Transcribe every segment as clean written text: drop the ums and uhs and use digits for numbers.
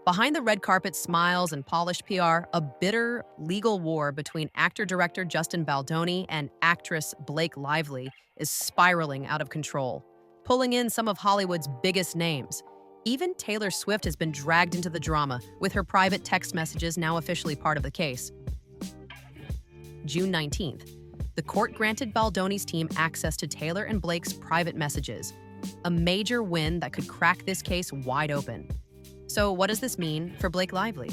Behind the red carpet smiles and polished PR, a bitter legal war between actor-director Justin Baldoni and actress Blake Lively is spiraling out of control, pulling in some of Hollywood's biggest names. Even Taylor Swift has been dragged into the drama, with her private text messages now officially part of the case. June 19th, the court granted Baldoni's team access to Taylor and Blake's private messages, a major win that could crack this case wide open. So what does this mean for Blake Lively?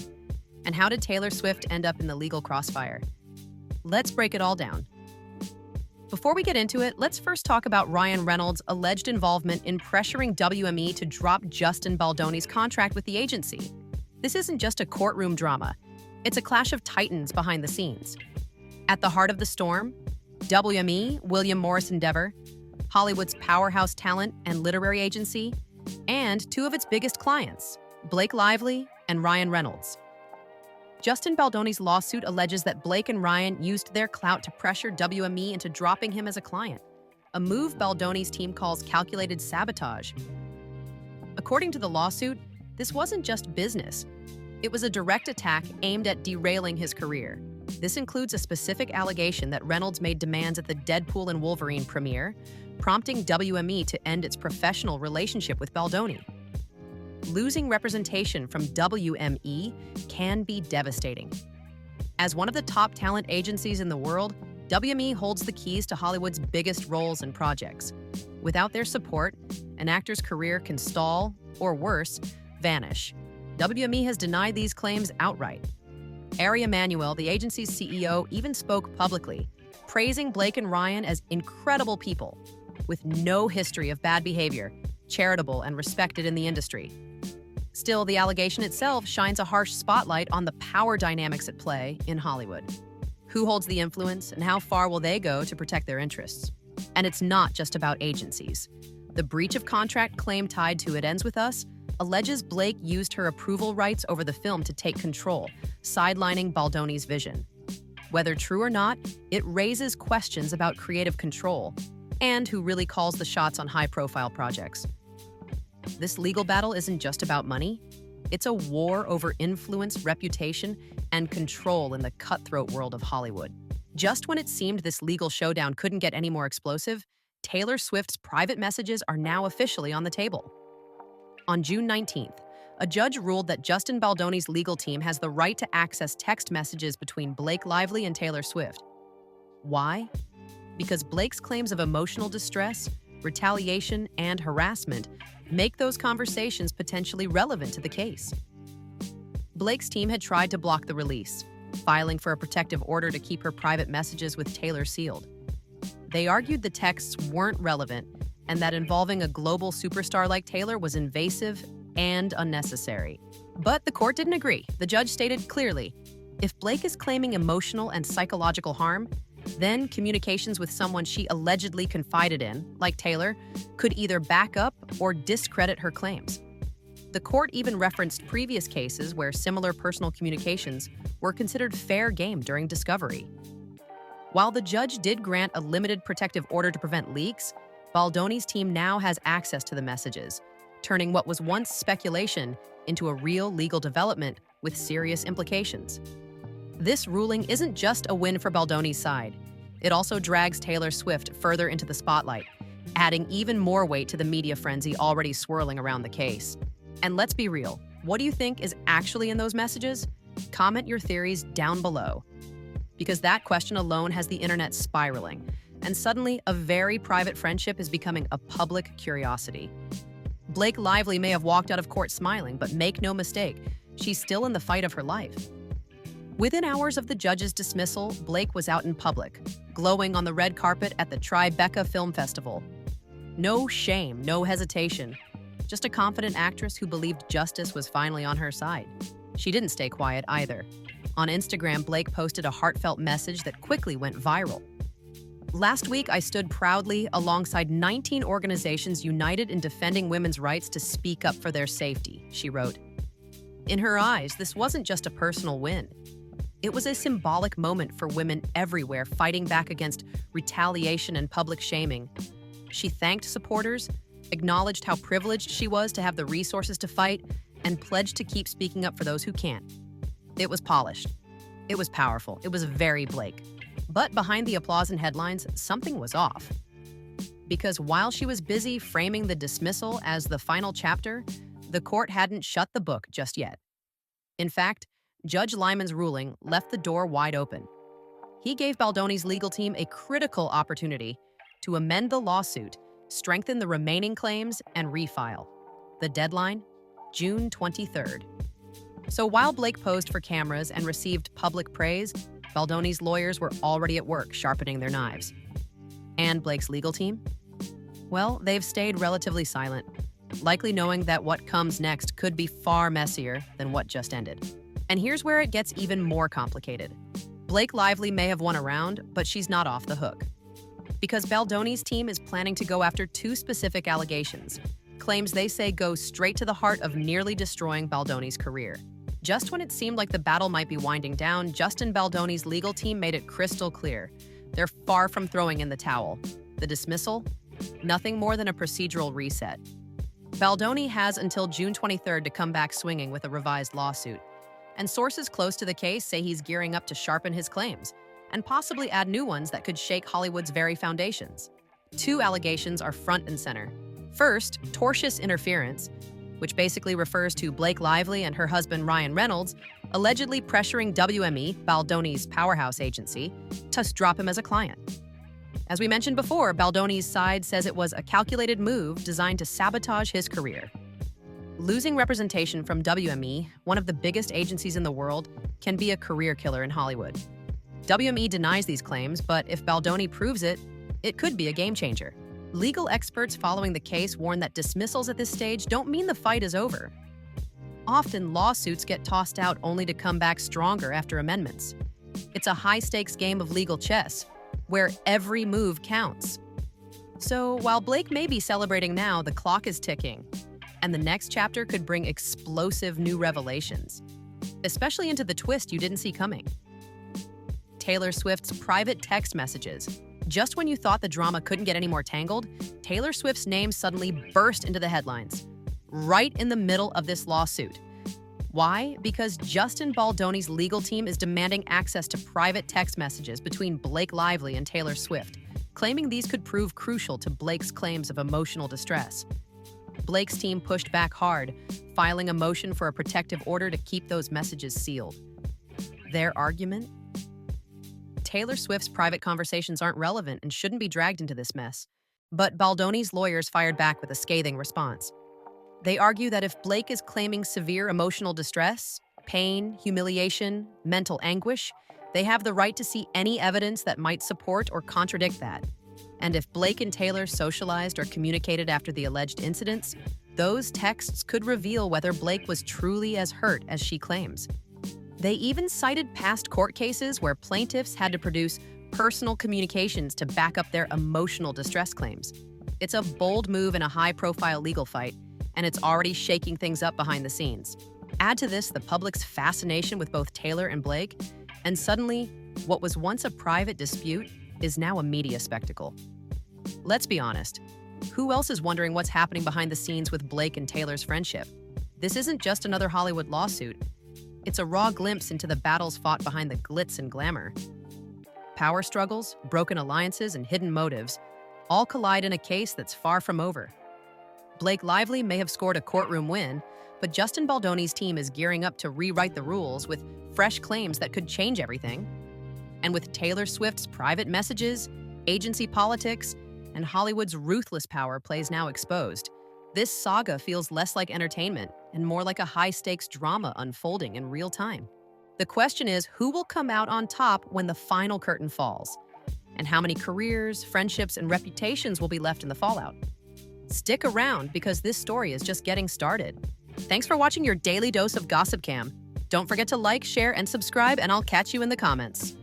And how did Taylor Swift end up in the legal crossfire? Let's break it all down. Before we get into it, let's first talk about Ryan Reynolds' alleged involvement in pressuring WME to drop Justin Baldoni's contract with the agency. This isn't just a courtroom drama. It's a clash of titans behind the scenes. At the heart of the storm, WME, William Morris Endeavor, Hollywood's powerhouse talent and literary agency, and two of its biggest clients, Blake Lively and Ryan Reynolds. Justin Baldoni's lawsuit alleges that Blake and Ryan used their clout to pressure WME into dropping him as a client, a move Baldoni's team calls calculated sabotage. According to the lawsuit, this wasn't just business. It was a direct attack aimed at derailing his career. This includes a specific allegation that Reynolds made demands at the Deadpool and Wolverine premiere, prompting WME to end its professional relationship with Baldoni. Losing representation from WME can be devastating. As one of the top talent agencies in the world, WME holds the keys to Hollywood's biggest roles and projects. Without their support, an actor's career can stall, or worse, vanish. WME has denied these claims outright. Ari Emanuel, the agency's CEO, even spoke publicly, praising Blake and Ryan as incredible people, with no history of bad behavior, charitable and respected in the industry. Still, the allegation itself shines a harsh spotlight on the power dynamics at play in Hollywood. Who holds the influence, and how far will they go to protect their interests? And it's not just about agencies. The breach of contract claim tied to It Ends With Us alleges Blake used her approval rights over the film to take control, sidelining Baldoni's vision. Whether true or not, it raises questions about creative control and who really calls the shots on high-profile projects. This legal battle isn't just about money. It's a war over influence, reputation, and control in the cutthroat world of Hollywood. Just when it seemed this legal showdown couldn't get any more explosive, Taylor Swift's private messages are now officially on the table. On June 19th, a judge ruled that Justin Baldoni's legal team has the right to access text messages between Blake Lively and Taylor Swift. Why? Because Blake's claims of emotional distress, retaliation, and harassment make those conversations potentially relevant to the case. Blake's team had tried to block the release, filing for a protective order to keep her private messages with Taylor sealed. They argued the texts weren't relevant and that involving a global superstar like Taylor was invasive and unnecessary. But the court didn't agree. The judge stated clearly, if Blake is claiming emotional and psychological harm, then communications with someone she allegedly confided in, like Taylor, could either back up or discredit her claims. The court even referenced previous cases where similar personal communications were considered fair game during discovery. While the judge did grant a limited protective order to prevent leaks, Baldoni's team now has access to the messages, turning what was once speculation into a real legal development with serious implications. This ruling isn't just a win for Baldoni's side. It also drags Taylor Swift further into the spotlight, adding even more weight to the media frenzy already swirling around the case. And let's be real, what do you think is actually in those messages? Comment your theories down below. Because that question alone has the internet spiraling, and suddenly a very private friendship is becoming a public curiosity. Blake Lively may have walked out of court smiling, but make no mistake, she's still in the fight of her life. Within hours of the judge's dismissal, Blake was out in public, glowing on the red carpet at the Tribeca Film Festival. No shame, no hesitation. Just a confident actress who believed justice was finally on her side. She didn't stay quiet either. On Instagram, Blake posted a heartfelt message that quickly went viral. Last week, I stood proudly alongside 19 organizations united in defending women's rights to speak up for their safety, she wrote. In her eyes, this wasn't just a personal win. It was a symbolic moment for women everywhere fighting back against retaliation and public shaming. She thanked supporters, acknowledged how privileged she was to have the resources to fight, and pledged to keep speaking up for those who can't. It was polished. It was powerful. It was very Blake. But behind the applause and headlines, something was off. Because while she was busy framing the dismissal as the final chapter, the court hadn't shut the book just yet. In fact, Judge Lyman's ruling left the door wide open. He gave Baldoni's legal team a critical opportunity to amend the lawsuit, strengthen the remaining claims, and refile. The deadline? June 23rd. So while Blake posed for cameras and received public praise, Baldoni's lawyers were already at work sharpening their knives. And Blake's legal team? Well, they've stayed relatively silent, likely knowing that what comes next could be far messier than what just ended. And here's where it gets even more complicated. Blake Lively may have won a round, but she's not off the hook. Because Baldoni's team is planning to go after two specific allegations, claims they say go straight to the heart of nearly destroying Baldoni's career. Just when it seemed like the battle might be winding down, Justin Baldoni's legal team made it crystal clear. They're far from throwing in the towel. The dismissal? Nothing more than a procedural reset. Baldoni has until June 23rd to come back swinging with a revised lawsuit. And sources close to the case say he's gearing up to sharpen his claims and possibly add new ones that could shake Hollywood's very foundations. Two allegations are front and center. First, tortious interference, which basically refers to Blake Lively and her husband Ryan Reynolds allegedly pressuring WME, Baldoni's powerhouse agency, to drop him as a client. As we mentioned before, Baldoni's side says it was a calculated move designed to sabotage his career. Losing representation from WME, one of the biggest agencies in the world, can be a career killer in Hollywood. WME denies these claims, but if Baldoni proves it, it could be a game changer. Legal experts following the case warn that dismissals at this stage don't mean the fight is over. Often, lawsuits get tossed out only to come back stronger after amendments. It's a high-stakes game of legal chess, where every move counts. So while Blake may be celebrating now, the clock is ticking, and the next chapter could bring explosive new revelations, especially into the twist you didn't see coming. Taylor Swift's private text messages. Just when you thought the drama couldn't get any more tangled, Taylor Swift's name suddenly burst into the headlines, right in the middle of this lawsuit. Why? Because Justin Baldoni's legal team is demanding access to private text messages between Blake Lively and Taylor Swift, claiming these could prove crucial to Blake's claims of emotional distress. Blake's team pushed back hard, filing a motion for a protective order to keep those messages sealed. Their argument? Taylor Swift's private conversations aren't relevant and shouldn't be dragged into this mess. But Baldoni's lawyers fired back with a scathing response. They argue that if Blake is claiming severe emotional distress, pain, humiliation, mental anguish, they have the right to see any evidence that might support or contradict that. And if Blake and Taylor socialized or communicated after the alleged incidents, those texts could reveal whether Blake was truly as hurt as she claims. They even cited past court cases where plaintiffs had to produce personal communications to back up their emotional distress claims. It's a bold move in a high-profile legal fight, and it's already shaking things up behind the scenes. Add to this the public's fascination with both Taylor and Blake, and suddenly, what was once a private dispute is now a media spectacle. Let's be honest. Who else is wondering what's happening behind the scenes with Blake and Taylor's friendship? This isn't just another Hollywood lawsuit. It's a raw glimpse into the battles fought behind the glitz and glamour. Power struggles, broken alliances, and hidden motives all collide in a case that's far from over. Blake Lively may have scored a courtroom win, but Justin Baldoni's team is gearing up to rewrite the rules with fresh claims that could change everything. And with Taylor Swift's private messages, agency politics, and Hollywood's ruthless power plays now exposed, this saga feels less like entertainment and more like a high-stakes drama unfolding in real time. The question is, who will come out on top when the final curtain falls? And how many careers, friendships, and reputations will be left in the fallout? Stick around because this story is just getting started. Thanks for watching your daily dose of Gossip Cam. Don't forget to like, share, and subscribe, and I'll catch you in the comments.